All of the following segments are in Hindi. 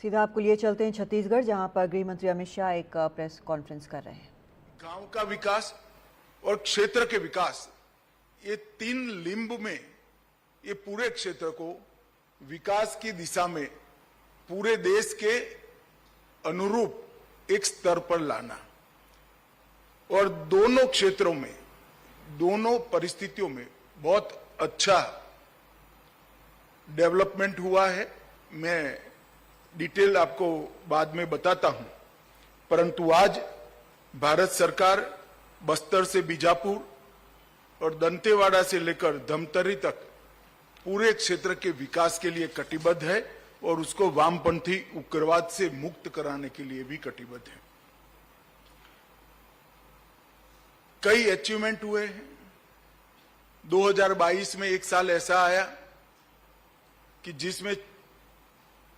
सीधा आपको लिए चलते हैं छत्तीसगढ़, जहां पर गृह मंत्री अमित शाह एक प्रेस कॉन्फ्रेंस कर रहे हैं। गांव का विकास और क्षेत्र के विकास, ये तीन लिंब में ये पूरे क्षेत्र को विकास की दिशा में पूरे देश के अनुरूप एक स्तर पर लाना, और दोनों क्षेत्रों में, दोनों परिस्थितियों में बहुत अच्छा डेवलपमेंट हुआ है। मैं डिटेल आपको बाद में बताता हूं, परंतु आज भारत सरकार बस्तर से बीजापुर और दंतेवाड़ा से लेकर धमतरी तक पूरे क्षेत्र के विकास के लिए कटिबद्ध है और उसको वामपंथी उग्रवाद से मुक्त कराने के लिए भी कटिबद्ध है। कई अचीवमेंट हुए हैं। 2022 में एक साल ऐसा आया कि जिसमें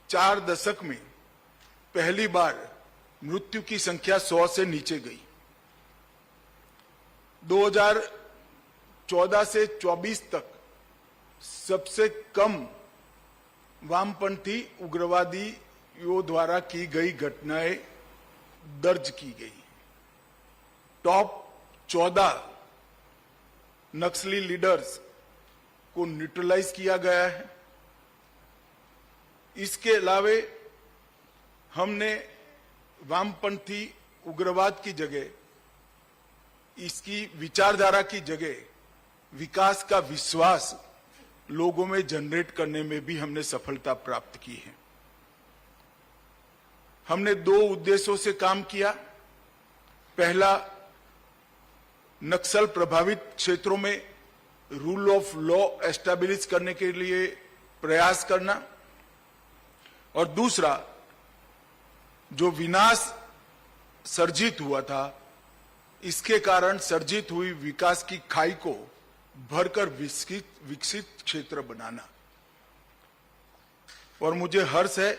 4 दशक में पहली बार मृत्यु की संख्या 100 से नीचे गई। 2014 से 24 तक सबसे कम वामपंथी उग्रवादियों द्वारा की गई घटनाएं दर्ज की गई। टॉप 14 नक्सली लीडर्स को न्यूट्रलाइज किया गया है। इसके अलावे हमने वामपंथी उग्रवाद की जगह, इसकी विचारधारा की जगह विकास का विश्वास लोगों में जनरेट करने में भी हमने सफलता प्राप्त की है। हमने 2 उद्देश्यों से काम किया। पहला, नक्सल प्रभावित क्षेत्रों में रूल ऑफ लॉ एस्टैब्लिश करने के लिए प्रयास करना, और दूसरा, जो विनाश सर्जित हुआ था, इसके कारण सर्जित हुई विकास की खाई को भरकर विकसित क्षेत्र बनाना। और मुझे हर्ष है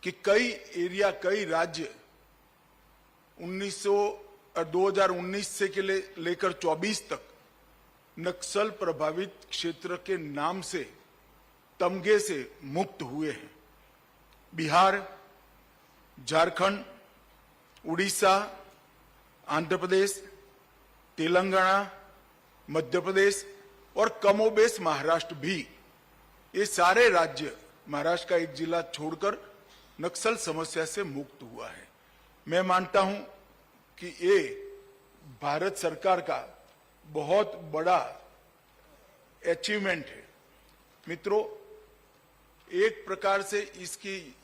कि कई राज्य 2019 से लेकर 24 तक नक्सल प्रभावित क्षेत्र के नाम से, तमगे से मुक्त हुए हैं। बिहार, झारखंड, उड़ीसा, आंध्र प्रदेश, तेलंगाना, मध्य प्रदेश और कमोबेश महाराष्ट्र भी, ये सारे राज्य, महाराष्ट्र का एक जिला छोड़कर, नक्सल समस्या से मुक्त हुआ है। मैं मानता हूं कि ये भारत सरकार का बहुत बड़ा अचीवमेंट है। मित्रों, एक प्रकार से इसकी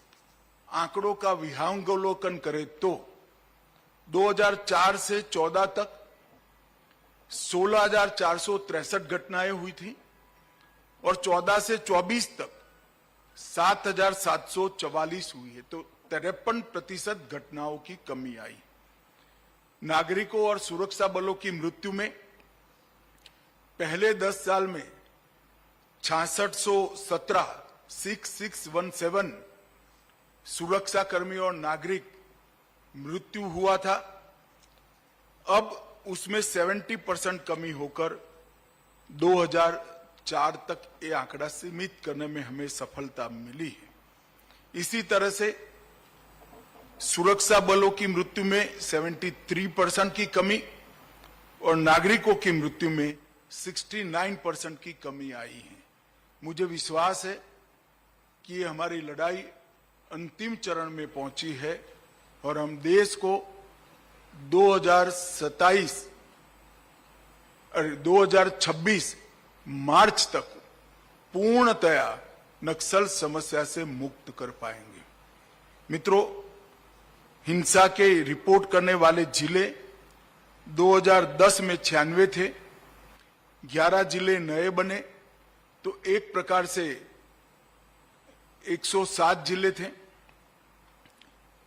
आंकड़ों का विहंगावलोकन करें तो 2004 से 14 तक 16,463 घटनाएं हुई थी और 14 से 24 तक 7,744 हुई है, तो 53% घटनाओं की कमी आई। नागरिकों और सुरक्षा बलों की मृत्यु में पहले 10 साल में 6617 सुरक्षा कर्मी और नागरिक मृत्यु हुआ था। अब उसमें 70% कमी होकर 2004 तक ये आंकड़ा सीमित करने में हमें सफलता मिली है। इसी तरह से सुरक्षा बलों की मृत्यु में 73% की कमी और नागरिकों की मृत्यु में 69% की कमी आई है। मुझे विश्वास है कि ये हमारी लड़ाई अंतिम चरण में पहुंची है और हम देश को 2026 मार्च तक पूर्णतया नक्सल समस्या से मुक्त कर पाएंगे। मित्रों, हिंसा के रिपोर्ट करने वाले जिले 2010 में 96 थे, 11 जिले नए बने, तो एक प्रकार से 107 जिले थे।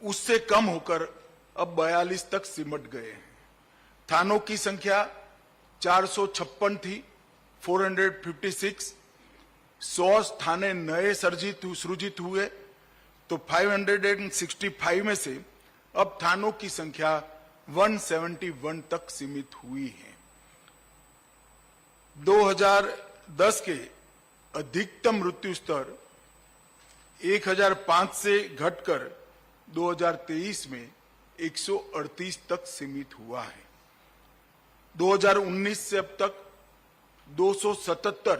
उससे कम होकर अब 42 तक सिमट गए हैं। थानों की संख्या 456 थी, 456। 100 थाने नए सृजित हुए, तो 565 में से अब थानों की संख्या 171 तक सीमित हुई है। 2010 के अधिकतम मृत्यु स्तर 1005 से घटकर 2023 में 138 तक सीमित हुआ है। 2019 से अब तक 277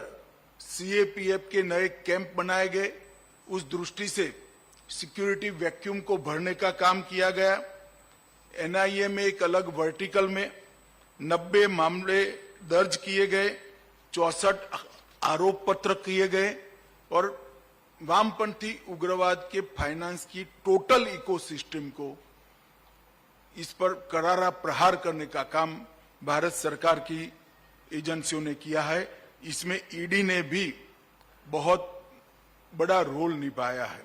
सीएपीएफ के नए कैंप बनाए गए। उस दृष्टि से सिक्योरिटी वैक्यूम को भरने का काम किया गया। एनआईए में एक अलग वर्टिकल में 90 मामले दर्ज किए गए, 64 आरोप पत्र किए गए और वामपंथी उग्रवाद के फाइनेंस की टोटल इकोसिस्टम को इस पर करारा प्रहार करने का काम भारत सरकार की एजेंसियों ने किया है। इसमें ईडी ने भी बहुत बड़ा रोल निभाया है।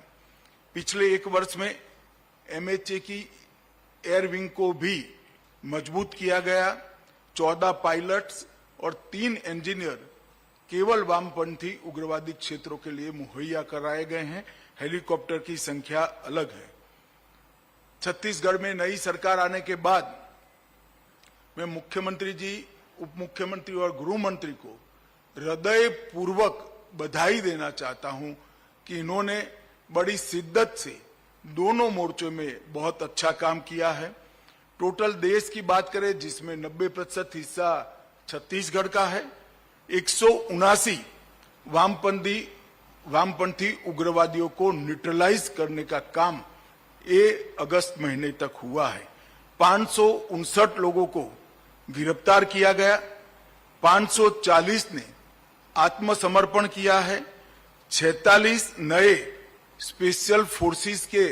पिछले एक वर्ष में एमएचए की एयर विंग को भी मजबूत किया गया। 14 पायलट्स और 3 इंजीनियर केवल वामपंथी उग्रवादी क्षेत्रों के लिए मुहैया कराए गए हैं। हेलीकॉप्टर की संख्या अलग है। छत्तीसगढ़ में नई सरकार आने के बाद मैं मुख्यमंत्री जी, उप मुख्यमंत्री और गृह मंत्री को हृदय पूर्वक बधाई देना चाहता हूं कि इन्होंने बड़ी शिद्दत से दोनों मोर्चों में बहुत अच्छा काम किया है। टोटल देश की बात करें जिसमें 90% हिस्सा छत्तीसगढ़ का है, 179 वामपंथी उग्रवादियों को न्यूट्रलाइज करने का काम अगस्त महीने तक हुआ है। 559 लोगों को गिरफ्तार किया गया, 540 ने आत्मसमर्पण किया है, 46 नए स्पेशल फोर्सेस के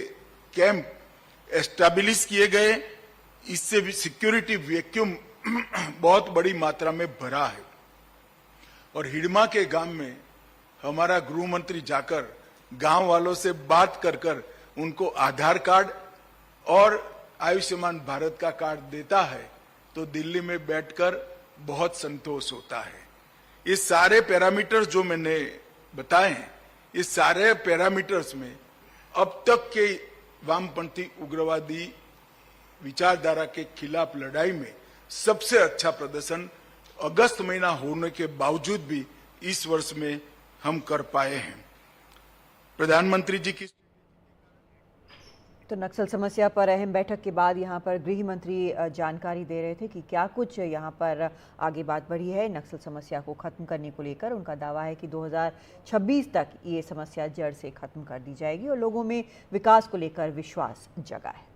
कैंप एस्टैब्लिश किए गए। इससे भी सिक्योरिटी वैक्यूम बहुत बड़ी मात्रा में भरा है। और हिडमा के गांव में हमारा गृह मंत्री जाकर गांव वालों से बात कर उनको आधार कार्ड और आयुष्मान भारत का कार्ड देता है तो दिल्ली में बैठकर बहुत संतोष होता है। ये सारे पैरामीटर्स जो मैंने बताए हैं, इस सारे पैरामीटर्स में अब तक के वामपंथी उग्रवादी विचारधारा के खिलाफ लड़ाई में सबसे अच्छा प्रदर्शन अगस्त महीना होने के बावजूद भी इस वर्ष में हम कर पाए हैं। प्रधानमंत्री जी की तो नक्सल समस्या पर अहम बैठक के बाद यहां पर गृह मंत्री जानकारी दे रहे थे कि क्या कुछ यहां पर आगे बात बढ़ी है नक्सल समस्या को खत्म करने को लेकर। उनका दावा है कि 2026 तक ये समस्या जड़ से खत्म कर दी जाएगी और लोगों में विकास को लेकर विश्वास जगा है।